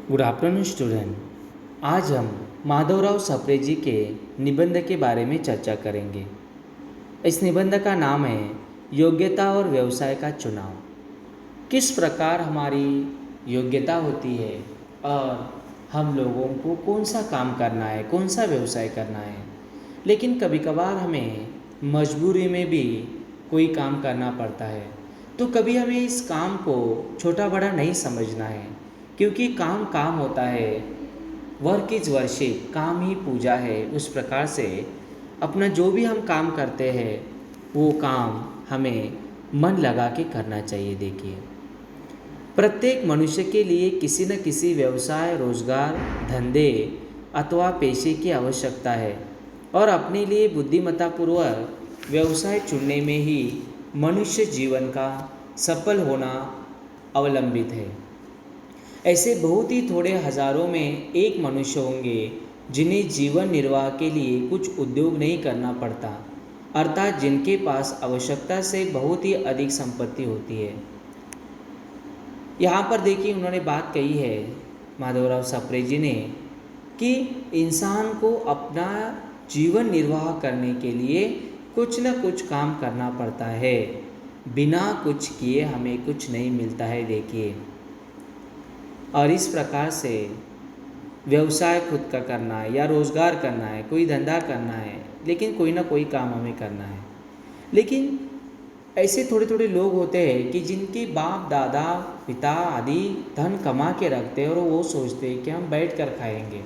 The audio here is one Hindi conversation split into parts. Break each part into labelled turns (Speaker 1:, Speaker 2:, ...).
Speaker 1: Good afternoon student. आज हम माधवराव सप्रे जी के निबंध के बारे में चर्चा करेंगे। इस निबंध का नाम है योग्यता और व्यवसाय का चुनाव। किस प्रकार हमारी योग्यता होती है और हम लोगों को कौन सा काम करना है, कौन सा व्यवसाय करना है। लेकिन कभी कभार हमें मजबूरी में भी कोई काम करना पड़ता है, तो कभी हमें इस काम को छोटा बड़ा नहीं समझना है, क्योंकि काम काम होता है। वर्क इज वर्शिप, काम ही पूजा है। उस प्रकार से अपना जो भी हम काम करते हैं वो काम हमें मन लगा के करना चाहिए। देखिए, प्रत्येक मनुष्य के लिए किसी न किसी व्यवसाय, रोजगार, धंधे अथवा पेशे की आवश्यकता है और अपने लिए बुद्धिमत्तापूर्वक व्यवसाय चुनने में ही मनुष्य जीवन का सफल होना अवलंबित है। ऐसे बहुत ही थोड़े हजारों में एक मनुष्य होंगे जिन्हें जीवन निर्वाह के लिए कुछ उद्योग नहीं करना पड़ता, अर्थात जिनके पास आवश्यकता से बहुत ही अधिक संपत्ति होती है। यहाँ पर देखिए, उन्होंने बात कही है माधवराव सप्रे जी ने कि इंसान को अपना जीवन निर्वाह करने के लिए कुछ न कुछ काम करना पड़ता है। बिना कुछ किए हमें कुछ नहीं मिलता है। देखिए, और इस प्रकार से व्यवसाय खुद का करना है या रोज़गार करना है, कोई धंधा करना है, लेकिन कोई ना कोई काम हमें करना है। लेकिन ऐसे थोड़े थोड़े लोग होते हैं कि जिनके बाप दादा पिता आदि धन कमा के रखते हैं और वो सोचते हैं कि हम बैठ कर खाएंगे,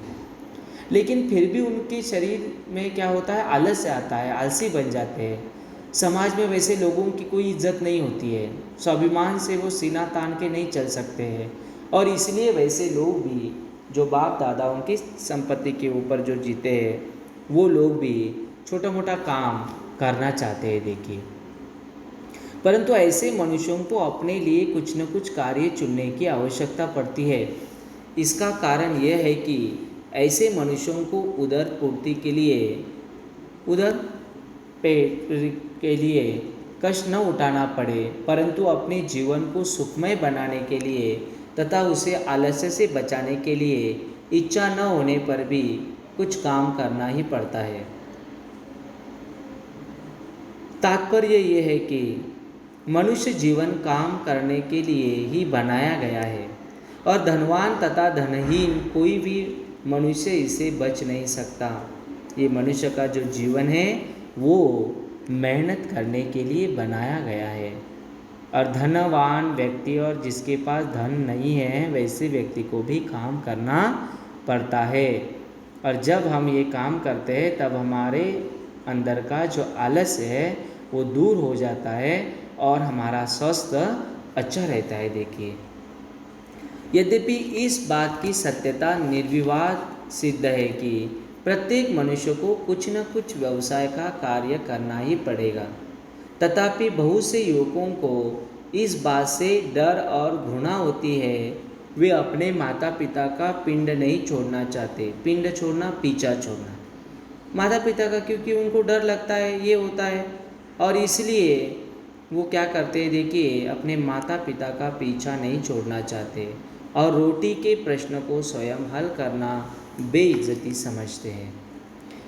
Speaker 1: लेकिन फिर भी उनके शरीर में क्या होता है, आलस्य आता है, आलसी बन जाते हैं। समाज में वैसे लोगों की कोई इज्जत नहीं होती है, स्वाभिमान से वो सीना तान के नहीं चल सकते हैं, और इसलिए वैसे लोग भी जो बाप दादाओं की संपत्ति के ऊपर जो जीते हैं, वो लोग भी छोटा मोटा काम करना चाहते हैं। देखिए, परंतु ऐसे मनुष्यों को अपने लिए कुछ न कुछ कार्य चुनने की आवश्यकता पड़ती है। इसका कारण यह है कि ऐसे मनुष्यों को उदर पूर्ति के लिए, उदर पेट के लिए कष्ट न उठाना पड़े, परंतु अपने जीवन को सुखमय बनाने के लिए तथा उसे आलस्य से बचाने के लिए इच्छा न होने पर भी कुछ काम करना ही पड़ता है। तात्पर्य यह है कि मनुष्य जीवन काम करने के लिए ही बनाया गया है और धनवान तथा धनहीन कोई भी मनुष्य इसे बच नहीं सकता। ये मनुष्य का जो जीवन है वो मेहनत करने के लिए बनाया गया है, और धनवान व्यक्ति और जिसके पास धन नहीं है वैसे व्यक्ति को भी काम करना पड़ता है। और जब हम ये काम करते हैं तब हमारे अंदर का जो आलस्य है वो दूर हो जाता है और हमारा स्वास्थ्य अच्छा रहता है। देखिए, यद्यपि इस बात की सत्यता निर्विवाद सिद्ध है कि प्रत्येक मनुष्य को कुछ न कुछ व्यवसाय का कार्य करना ही पड़ेगा, तथापि बहुत से युवकों को इस बात से डर और घृणा होती है। वे अपने माता पिता का पिंड नहीं छोड़ना चाहते। पिंड छोड़ना, पीछा छोड़ना, माता पिता का, क्योंकि उनको डर लगता है, ये होता है, और इसलिए वो क्या करते हैं, देखिए, अपने माता पिता का पीछा नहीं छोड़ना चाहते और रोटी के प्रश्न को स्वयं हल करना बेइज्जती समझते हैं।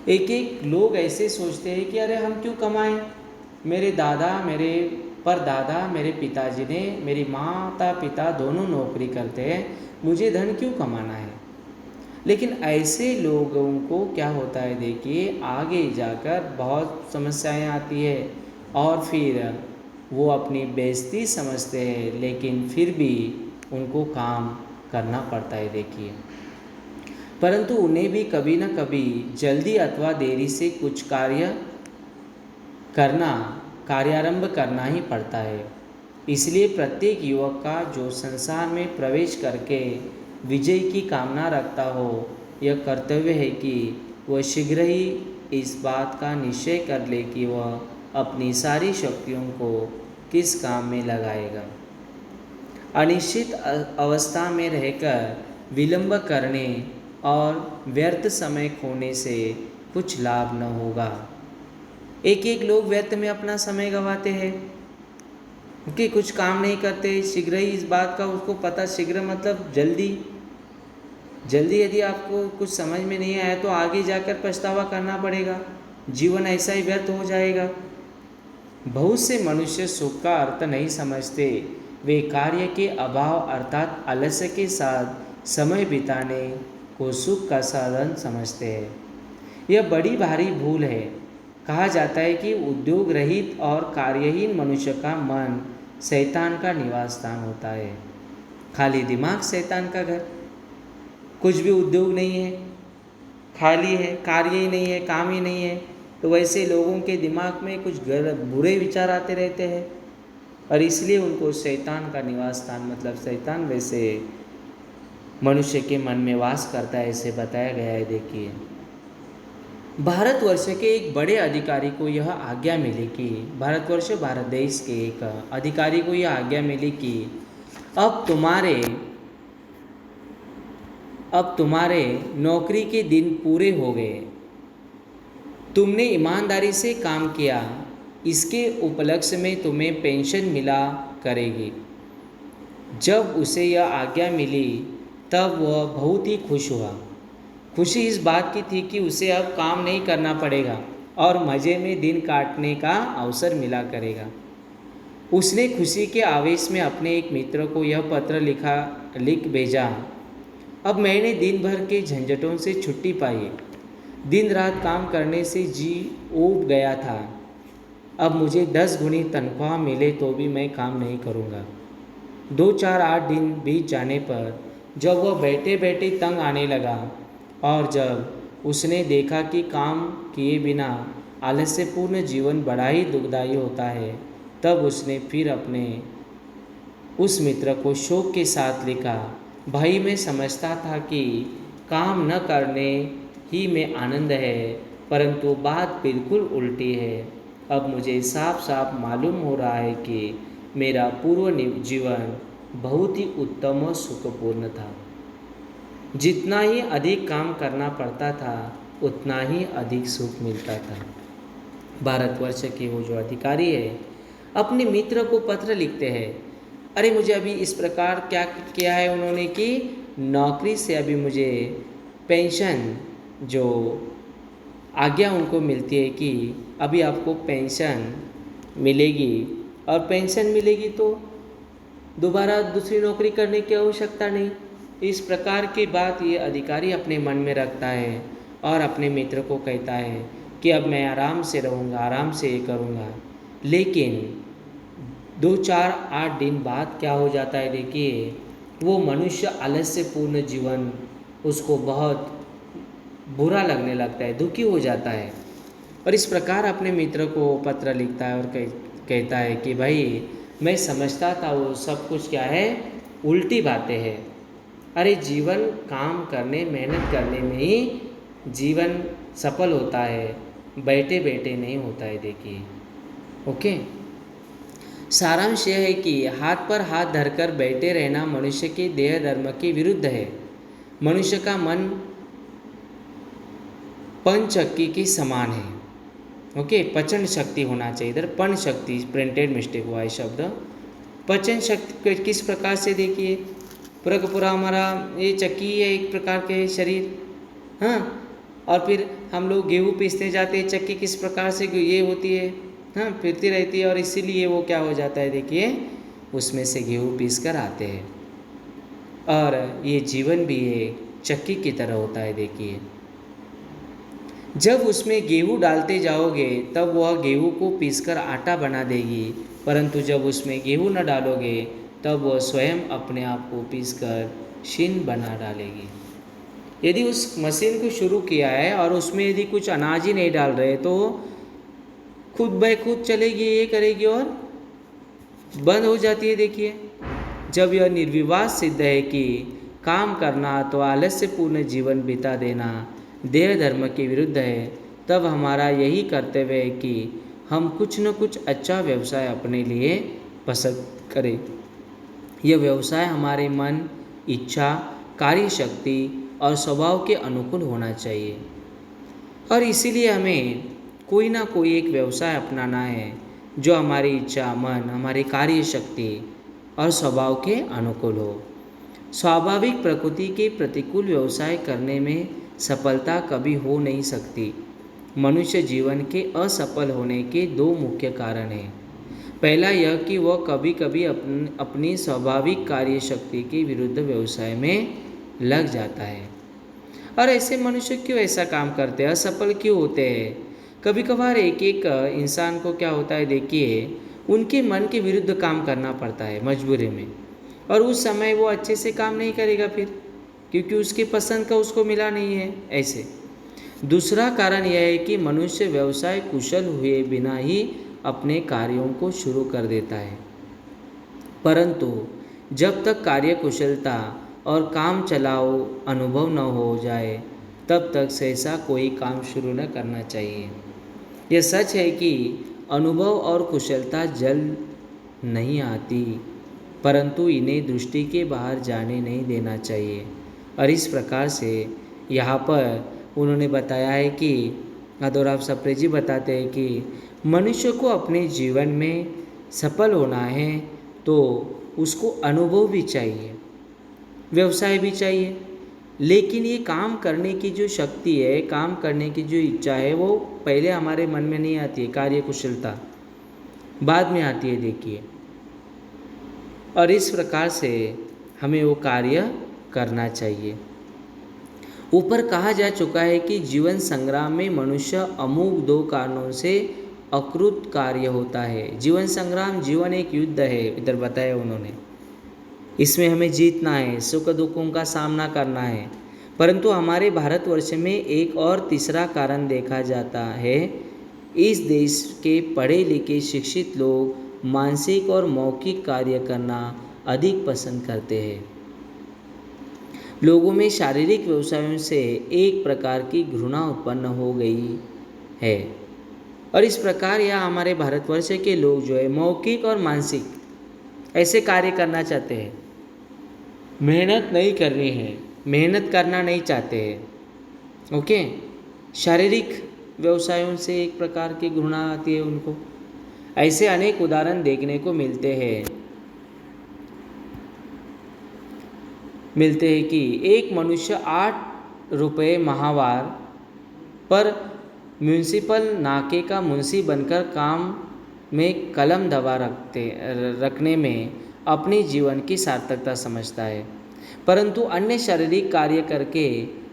Speaker 1: एक एक लोग ऐसे सोचते हैं कि अरे हम क्यों कमाएं, मेरे दादा, मेरे परदादा, मेरे पिताजी ने, मेरी माता पिता दोनों नौकरी करते हैं, मुझे धन क्यों कमाना है। लेकिन ऐसे लोगों को क्या होता है, देखिए, आगे जाकर बहुत समस्याएं आती है और फिर वो अपनी बेइज्जती समझते हैं, लेकिन फिर भी उनको काम करना पड़ता है। देखिए, परंतु उन्हें भी कभी न कभी जल्दी अथवा देरी से कुछ कार्यारंभ करना ही पड़ता है। इसलिए प्रत्येक युवक का जो संसार में प्रवेश करके विजय की कामना रखता हो, यह कर्तव्य है कि वह शीघ्र ही इस बात का निश्चय कर ले कि वह अपनी सारी शक्तियों को किस काम में लगाएगा। अनिश्चित अवस्था में रहकर विलंब करने और व्यर्थ समय खोने से कुछ लाभ न होगा। एक एक लोग व्यर्थ में अपना समय गंवाते हैं, क्योंकि कुछ काम नहीं करते। शीघ्र ही इस बात का उसको पता, शीघ्र मतलब जल्दी, जल्दी यदि आपको कुछ समझ में नहीं आया तो आगे जाकर पछतावा करना पड़ेगा, जीवन ऐसा ही व्यर्थ हो जाएगा। बहुत से मनुष्य सुख का अर्थ नहीं समझते, वे कार्य के अभाव अर्थात आलस्य के साथ समय बिताने को सुख का साधन समझते हैं। यह बड़ी भारी भूल है। कहा जाता है कि उद्योग रहित और कार्यहीन मनुष्य का मन शैतान का निवास स्थान होता है। खाली दिमाग शैतान का घर। कुछ भी उद्योग नहीं है, खाली है, कार्य ही नहीं है, काम ही नहीं है, तो वैसे लोगों के दिमाग में कुछ बुरे विचार आते रहते हैं और इसलिए उनको शैतान का निवास स्थान मतलब शैतान वैसे मनुष्य के मन में वास करता है, ऐसे बताया गया है। देखिए, भारतवर्ष के एक बड़े अधिकारी को यह आज्ञा मिली कि भारत देश के एक अधिकारी को यह आज्ञा मिली कि अब तुम्हारे नौकरी के दिन पूरे हो गए, तुमने ईमानदारी से काम किया, इसके उपलक्ष्य में तुम्हें पेंशन मिला करेगी। जब उसे यह आज्ञा मिली तब वह बहुत ही खुश हुआ। खुशी इस बात की थी कि उसे अब काम नहीं करना पड़ेगा और मज़े में दिन काटने का अवसर मिला करेगा। उसने खुशी के आवेश में अपने एक मित्र को यह पत्र लिख भेजा, अब मैंने दिन भर के झंझटों से छुट्टी पाई। दिन रात काम करने से जी ऊब गया था। अब मुझे 10 गुनी तनख्वाह मिले तो भी मैं काम नहीं करूँगा। 2-4-8 दिन बीत जाने पर जब वह बैठे बैठे तंग आने लगा और जब उसने देखा कि काम किए बिना आलस्यपूर्ण जीवन बड़ा ही दुखदायी होता है, तब उसने फिर अपने उस मित्र को शोक के साथ लिखा, भाई मैं समझता था कि काम न करने ही में आनंद है, परंतु बात बिल्कुल उल्टी है। अब मुझे साफ साफ मालूम हो रहा है कि मेरा पूर्व जीवन बहुत ही उत्तम और सुखपूर्ण था। जितना ही अधिक काम करना पड़ता था उतना ही अधिक सुख मिलता था। भारतवर्ष के वो जो अधिकारी है अपने मित्र को पत्र लिखते हैं, अरे मुझे अभी इस प्रकार क्या किया है उन्होंने कि नौकरी से अभी मुझे पेंशन जो आज्ञा उनको मिलती है कि अभी आपको पेंशन मिलेगी और पेंशन मिलेगी तो दोबारा दूसरी नौकरी करने की आवश्यकता नहीं। इस प्रकार की बात ये अधिकारी अपने मन में रखता है और अपने मित्र को कहता है कि अब मैं आराम से रहूँगा, आराम से ये करूँगा। लेकिन 2-4-8 दिन बाद क्या हो जाता है, देखिए वो मनुष्य आलस्यपूर्ण जीवन उसको बहुत बुरा लगने लगता है, दुखी हो जाता है और इस प्रकार अपने मित्र को पत्र लिखता है और कहता है कि भाई मैं समझता था वो सब कुछ क्या है, उल्टी बातें हैं। अरे जीवन काम करने मेहनत करने में ही जीवन सफल होता है, बैठे बैठे नहीं होता है। देखिए ओके, सारांश यह है कि हाथ पर हाथ धरकर बैठे रहना मनुष्य के देह धर्म के विरुद्ध है। मनुष्य का मन पंचक्की के समान है। ओके, पचन शक्ति होना चाहिए, इधर पन शक्ति प्रिंटेड मिस्टेक हुआ है शब्द। पचन शक्ति किस प्रकार से, देखिए पूरा हमारा ये चक्की है एक प्रकार के शरीर, हाँ, और फिर हम लोग गेहूँ पीसने जाते हैं, चक्की किस प्रकार से ये होती है, हाँ, फिरती रहती है और इसीलिए वो क्या हो जाता है, देखिए उसमें से गेहूँ पीस कर आते हैं। और ये जीवन भी एक चक्की की तरह होता है। देखिए जब उसमें गेहूँ डालते जाओगे तब वह गेहूँ को पीसकर आटा बना देगी, परंतु जब उसमें गेहूँ न डालोगे तब वह स्वयं अपने आप को पीसकर शीन बना डालेगी। यदि उस मशीन को शुरू किया है और उसमें यदि कुछ अनाज ही नहीं डाल रहे तो खुद ब खुद चलेगी, ये करेगी और बंद हो जाती है। देखिए जब यह निर्विवाद सिद्ध है कि काम करना तो आलस्यपूर्ण जीवन बिता देना देह धर्म के विरुद्ध है, तब हमारा यही कर्तव्य है कि हम कुछ न कुछ अच्छा व्यवसाय अपने लिए पसंद करें। यह व्यवसाय हमारे मन, इच्छा, कार्यशक्ति और स्वभाव के अनुकूल होना चाहिए और इसीलिए हमें कोई ना कोई एक व्यवसाय अपनाना है जो हमारी इच्छा, मन, हमारी कार्यशक्ति और स्वभाव के अनुकूल हो। स्वाभाविक प्रकृति के प्रतिकूल व्यवसाय करने में सफलता कभी हो नहीं सकती। मनुष्य जीवन के असफल होने के दो मुख्य कारण हैं। पहला यह कि वह कभी कभी अपनी स्वाभाविक कार्य शक्ति के विरुद्ध व्यवसाय में लग जाता है। और ऐसे मनुष्य क्यों ऐसा काम करते हैं, असफल क्यों होते हैं? कभी कभार एक एक इंसान को क्या होता है, देखिए, उनके मन के विरुद्ध काम करना पड़ता है मजबूरी में, और उस समय वो अच्छे से काम नहीं करेगा फिर, क्योंकि उसकी पसंद का उसको मिला नहीं है ऐसे। दूसरा कारण यह है कि मनुष्य व्यवसाय कुशल हुए बिना ही अपने कार्यों को शुरू कर देता है, परंतु जब तक कार्य कुशलता और काम चलाओ अनुभव न हो जाए तब तक सहसा कोई काम शुरू न करना चाहिए। यह सच है कि अनुभव और कुशलता जल्द नहीं आती, परंतु इन्हें दृष्टि के बाहर जाने नहीं देना चाहिए। और इस प्रकार से यहाँ पर उन्होंने बताया है कि माधवराव सप्रे जी बताते हैं कि मनुष्य को अपने जीवन में सफल होना है तो उसको अनुभव भी चाहिए, व्यवसाय भी चाहिए, लेकिन ये काम करने की जो शक्ति है, काम करने की जो इच्छा है, वो पहले हमारे मन में नहीं आती है। कार्य कुशलता बाद में आती है, देखिए। और इस प्रकार से हमें वो कार्य करना चाहिए। ऊपर कहा जा चुका है कि जीवन संग्राम में मनुष्य अमूक दो कारणों से अकृत कार्य होता है। जीवन संग्राम, जीवन एक युद्ध है, इधर बताया उन्होंने। इसमें हमें जीतना है, सुख दुखों का सामना करना है। परंतु हमारे भारतवर्ष में एक और तीसरा कारण देखा जाता है। इस देश के पढ़े लिखे शिक्षित लोग मानसिक और मौखिक कार्य करना अधिक पसंद करते हैं। लोगों में शारीरिक व्यवसायों से एक प्रकार की घृणा उत्पन्न हो गई है, और इस प्रकार यह हमारे भारतवर्ष के लोग जो है मौखिक और मानसिक ऐसे कार्य करना चाहते हैं, मेहनत नहीं करनी है, मेहनत करना नहीं चाहते हैं। ओके, शारीरिक व्यवसायों से एक प्रकार की घृणा आती है उनको। ऐसे अनेक उदाहरण देखने को मिलते हैं कि एक मनुष्य 8 रुपये माहवार पर म्यूनिसिपल नाके का मुंशी बनकर काम में कलम दबा रखने में अपने जीवन की सार्थकता समझता है, परंतु अन्य शारीरिक कार्य करके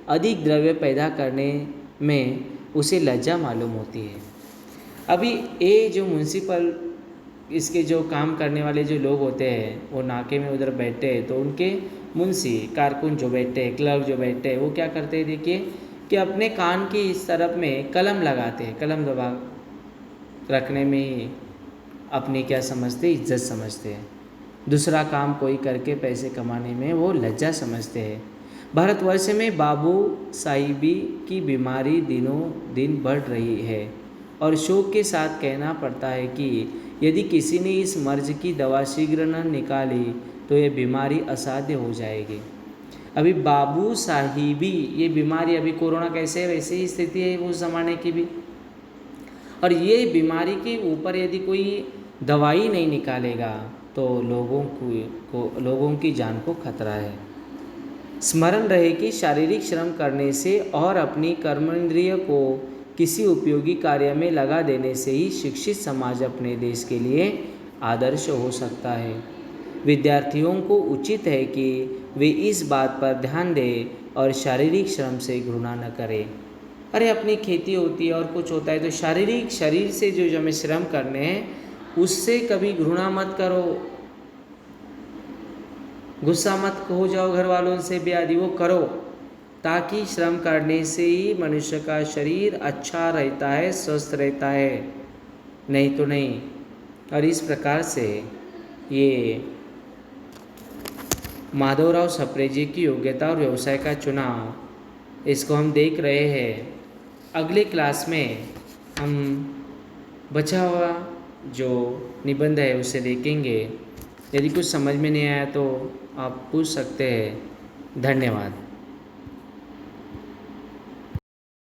Speaker 1: अधिक द्रव्य पैदा करने में उसे लज्जा मालूम होती है। अभी ये जो म्यूनिसिपल इसके जो काम करने वाले जो लोग होते हैं, वो नाके में उधर बैठते हैं, तो उनके मुंशी कारकुन जो बैठते हैं, क्लर्क जो बैठते हैं, वो क्या करते हैं, देखिए, कि अपने कान की इस तरफ में कलम लगाते हैं। कलम दबा रखने में ही अपनी क्या समझते, इज्जत समझते हैं। दूसरा काम कोई करके पैसे कमाने में वो लज्जा समझते हैं। भारतवर्ष में बाबू साहिबी की बीमारी दिनों दिन बढ़ रही है, और शोक के साथ कहना पड़ता है कि यदि किसी ने इस मर्ज की दवा शीघ्र न निकाली तो ये बीमारी असाध्य हो जाएगी। अभी बाबू साहिबी ये बीमारी, अभी कोरोना कैसे है वैसे ही स्थिति है उस ज़माने की भी, और ये बीमारी के ऊपर यदि कोई दवाई नहीं निकालेगा तो लोगों की जान को खतरा है। स्मरण रहे कि शारीरिक श्रम करने से और अपनी कर्मेंद्रिय को किसी उपयोगी कार्य में लगा देने से ही शिक्षित समाज अपने देश के लिए आदर्श हो सकता है। विद्यार्थियों को उचित है कि वे इस बात पर ध्यान दें और शारीरिक श्रम से घृणा न करें। अरे अपनी खेती होती है और कुछ होता है तो शारीरिक शरीर से जो हमें श्रम करने हैं उससे कभी घृणा मत करो, गुस्सा मत हो जाओ घर वालों से भी आदि, वो करो, ताकि श्रम करने से ही मनुष्य का शरीर अच्छा रहता है, स्वस्थ रहता है, नहीं तो नहीं। और इस प्रकार से ये माधवराव सप्रे जी की योग्यता और व्यवसाय का चुनाव, इसको हम देख रहे हैं। अगले क्लास में हम बचा हुआ जो निबंध है उसे देखेंगे। यदि कुछ समझ में नहीं आया तो आप पूछ सकते हैं। धन्यवाद।